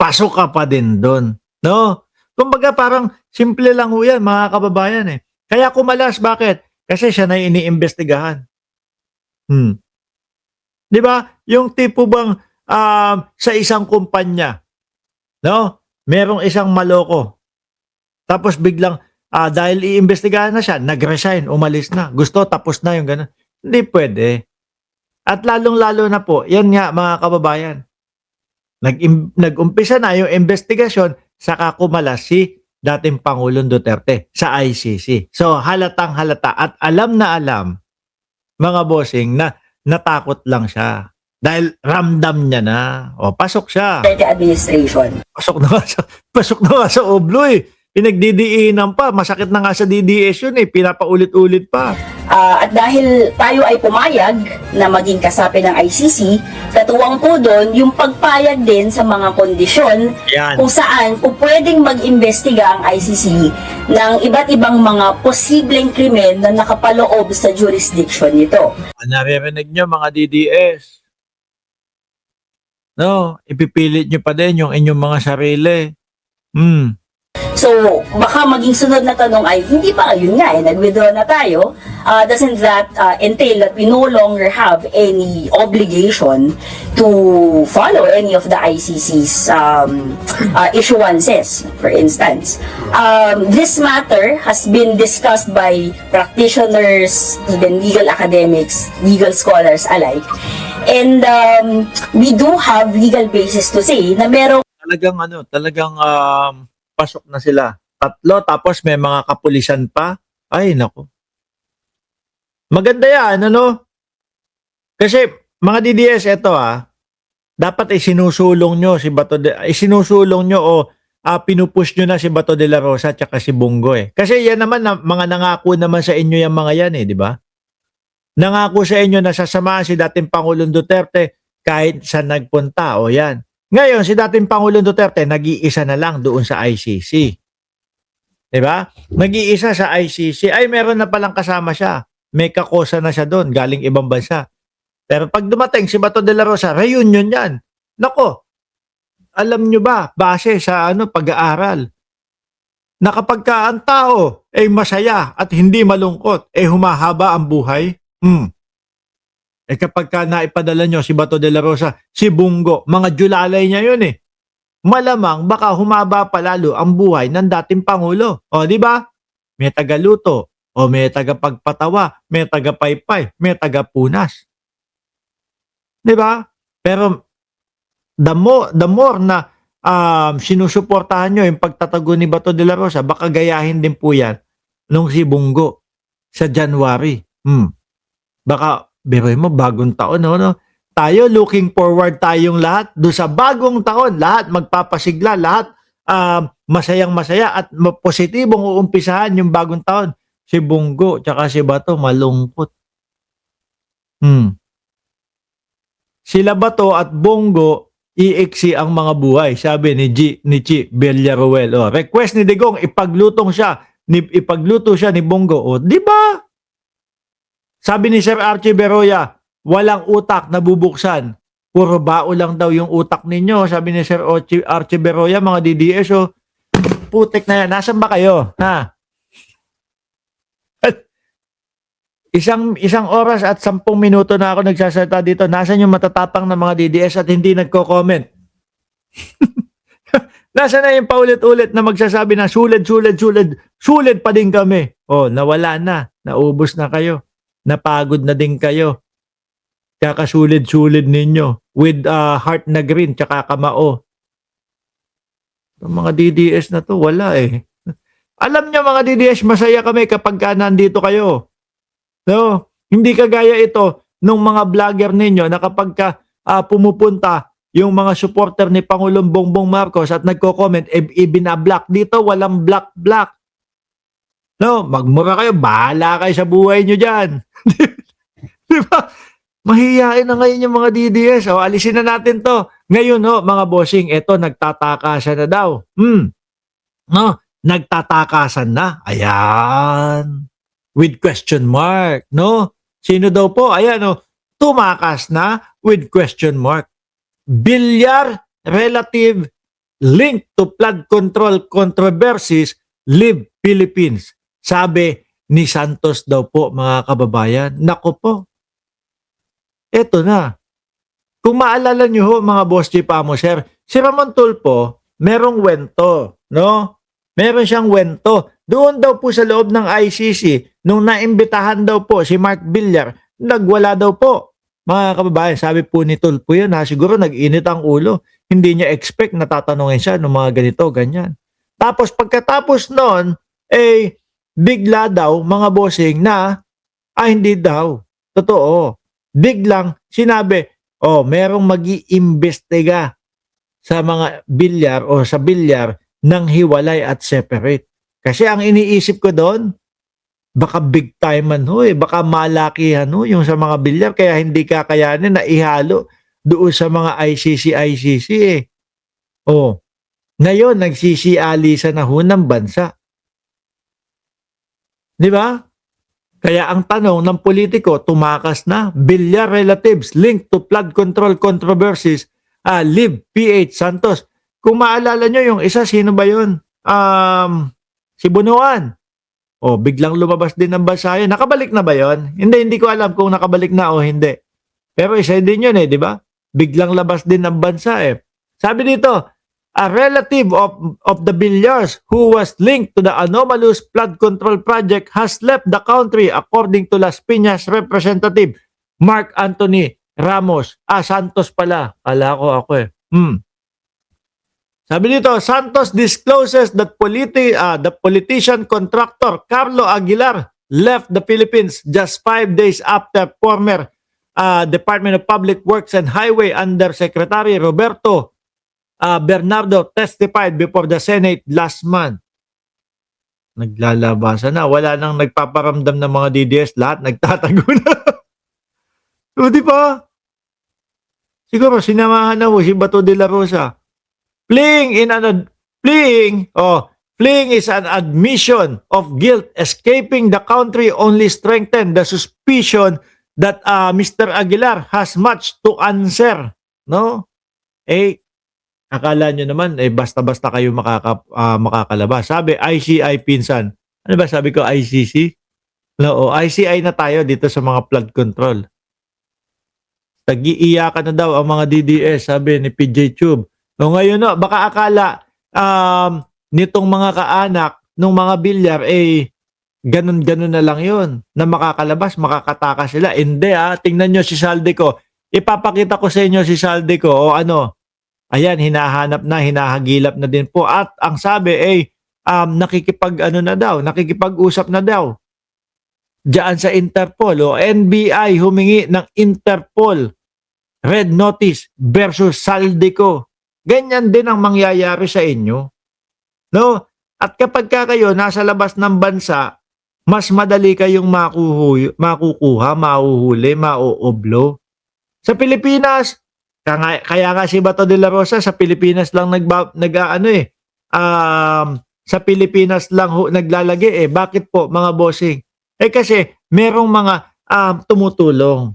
pasok ka pa din do'n, 'no? Kumbaga parang simple lang ho 'yan mga kababayan, eh. Kaya kumalas, bakit? Kasi siya na iniimbestigahan. Hmm, 'di ba? Yung tipo bang, sa isang kumpanya, 'no, merong isang maloko, tapos biglang, dahil iimbestigahan na siya, nag-resign, umalis na. Gusto tapos na yung gano'n. Hindi puwede. At lalong-lalo na po, 'yan nga mga kababayan, nag-umpisa na yung investigasyon, saka kumalas si dating Pangulong Duterte sa ICC. So, halatang-halata at alam na alam, mga bossing, na natakot lang siya. Dahil ramdam niya na. O, pasok siya. Duterte administration. Pasok na nga sa oblo eh. Pinagdidiinan pa. Masakit na nga sa DDS yun eh. Pinapaulit-ulit pa. At dahil tayo ay pumayag na maging kasapi ng ICC, katuwang po doon yung pagpayag din sa mga kondisyon Yan. kung saan po pwedeng mag-imbestiga ang ICC ng iba't ibang mga posibleng krimen na nakapaloob sa jurisdiction nito. Naririnig nyo mga DDS. No, ipipilit nyo pa din yung inyong mga sarili. So, baka maging sunod na tanong ay, hindi pa yun nga nag-withdraw na tayo. Doesn't that entail that we no longer have any obligation to follow any of the ICC's issuances, for instance? This matter has been discussed by practitioners, even legal academics, legal scholars alike. And we do have legal basis to say na merong Talagang pasok na sila. 3, tapos may mga kapulisan pa. Ay, nako. Maganda yan, ano? Kasi, mga DDS, eto dapat isinusulong nyo si isinusulong nyo o pinupush nyo na si Bato de la Rosa at si Bongo eh. Kasi yan naman, mga nangako naman sa inyo yung mga yan eh, di ba? Nangako sa inyo na sasamahan si dating Pangulong Duterte kahit saan nagpunta. O yan. Ngayon, si dating Pangulong Duterte, nag-iisa na lang doon sa ICC. Diba? Nag-iisa sa ICC. Ay, meron na palang kasama siya. May kakosa na siya doon, galing ibang bansa. Pero pag dumating si Bato de la Rosa, reunion yan. Nako, alam nyo ba, base sa pag-aaral, na kapag ka ang tao ay masaya at hindi malungkot, humahaba ang buhay, kapag ka naipadala nyo si Bato de la Rosa, si Bongo, mga Julalay niya yun eh. Malamang baka humaba pa lalo ang buhay ng dating Pangulo. O, di ba? May tagaluto, o may tagapagpatawa, may tagapaypay, may tagapunas. Di ba? Pero the more na sinusuportahan nyo yung pagtatago ni Bato de la Rosa, baka gayahin din po yan nung si Bongo sa January. Baka biroy mo, bagong taon, no? Tayo, looking forward tayong lahat do sa bagong taon. Lahat magpapasigla, lahat masayang-masaya at positibong uumpisahan yung bagong taon. Si Bongo tsaka si Bato, malungkot. Sila Bato at Bongo, iiksi ang mga buhay, sabi ni Chi Villaruel. Request ni Digong, ipagluto siya ni Bongo. Di ba? Sabi ni Sir Archie Beroya, walang utak na bubuksan. Puro bao lang daw yung utak ninyo. Sabi ni Sir Archie Beroya, mga DDS, putik na yan. Nasaan ba kayo? Isang oras at 10 minuto na ako nagsasalita dito. Nasaan yung matatapang na mga DDS at hindi nagko-comment? Nasaan na yung paulit-ulit na magsasabi na sulit pa din kami. Nawala na. Naubos na kayo. Napagod na din kayo. Kakasulid-sulid ninyo with heart na green tsaka kamao. Itong mga DDS na to, wala eh. Alam nyo mga DDS, masaya kami kapag nandito kayo. No? Hindi kagaya ito nung mga vlogger ninyo na kapag pumupunta yung mga supporter ni Pangulong Bongbong Marcos at nagko-comment, ibinablock. Dito walang block. No, magmura kayo, bahala kayo sa buhay nyo dyan. Di ba? Mahihain na ngayon yung mga DDS. Alisin na natin to. Ngayon, mga bossing, eto, nagtatakasan na daw. No, nagtatakasan na. Ayan. With question mark, no? Sino daw po? Ayan, tumakas na with question mark. Bilyar relative linked to flood control controversies leave Philippines. Sabi ni Santos daw po, mga kababayan. Nako po. Eto na. Kung maalala nyo ho, mga boss Chief Amoser, si Ramon Tulfo, merong wento, no? Meron siyang wento. Doon daw po sa loob ng ICC, nung naimbitahan daw po si Mark Villar, nagwala daw po. Mga kababayan, sabi po ni Tulfo yun, siguro nag-init ang ulo. Hindi niya expect na tatanungin siya ng mga ganito, ganyan. Tapos pagkatapos noon, bigla daw mga bossing na, hindi daw. Totoo. Biglang sinabi, merong mag-iimbestiga sa mga bilyar o sa bilyar ng hiwalay at separate. Kasi ang iniisip ko doon, baka big time baka malakihan yung sa mga bilyar kaya hindi kakayanin na ihalo doon sa mga ICC ngayon nagsisialisa na ng bansa. Di ba? Kaya ang tanong ng politiko, tumakas na, bilyar relatives linked to flood control controversies, leave PH Santos. Kung maalala nyo yung isa, sino ba yun? Si Bunuan. Biglang lumabas din ng bansa yun. Nakabalik na ba yun? Hindi ko alam kung nakabalik na o hindi. Pero isa din yun di ba? Biglang labas din ng bansa Sabi dito, a relative of the Bilyars who was linked to the anomalous flood control project has left the country according to Las Piñas representative Mark Anthony Ramos. Santos pala. Ako Sabi dito, Santos discloses that the politician contractor Carlo Aguilar left the Philippines just 5 days after former Department of Public Works and Highway Undersecretary Roberto Bernardo testified before the Senate last month. Naglalabasan na. Wala nang nagpaparamdam ng mga DDS. Lahat nagtatago na. So, di ba? Siguro sinamahan na si Bato de la Rosa. Fleeing is an admission of guilt. Escaping the country only strengthened the suspicion that Mr. Aguilar has much to answer. No? Akala nyo naman, basta-basta kayo makakalabas. Sabi, ICI pinsan. Ano ba sabi ko, ICC? No, ICI na tayo dito sa mga flood control. Tag-iiyakan na daw ang mga DDS, sabi ni PJ Tube. Ngayon baka akala nitong mga kaanak ng mga bilyar, ganun-ganun na lang yun. Na makakalabas, makakataka sila. Hindi tingnan nyo si Saldico. Ipapakita ko sa inyo si Saldico Ayan, hinahanap na, hinahagilap na din po. At ang sabi nakikipag-usap na daw. Diyan sa Interpol. NBI humingi ng Interpol red notice versus Saldico. Ganyan din ang mangyayari sa inyo. No? At kapag kayo nasa labas ng bansa, mas madali kayong makukuha, mahuhuli, mauoblo. Sa Pilipinas, kaya nga si Bato de la Rosa sa Pilipinas lang sa Pilipinas lang naglalagay Bakit po mga bossing? Kasi merong mga tumutulong.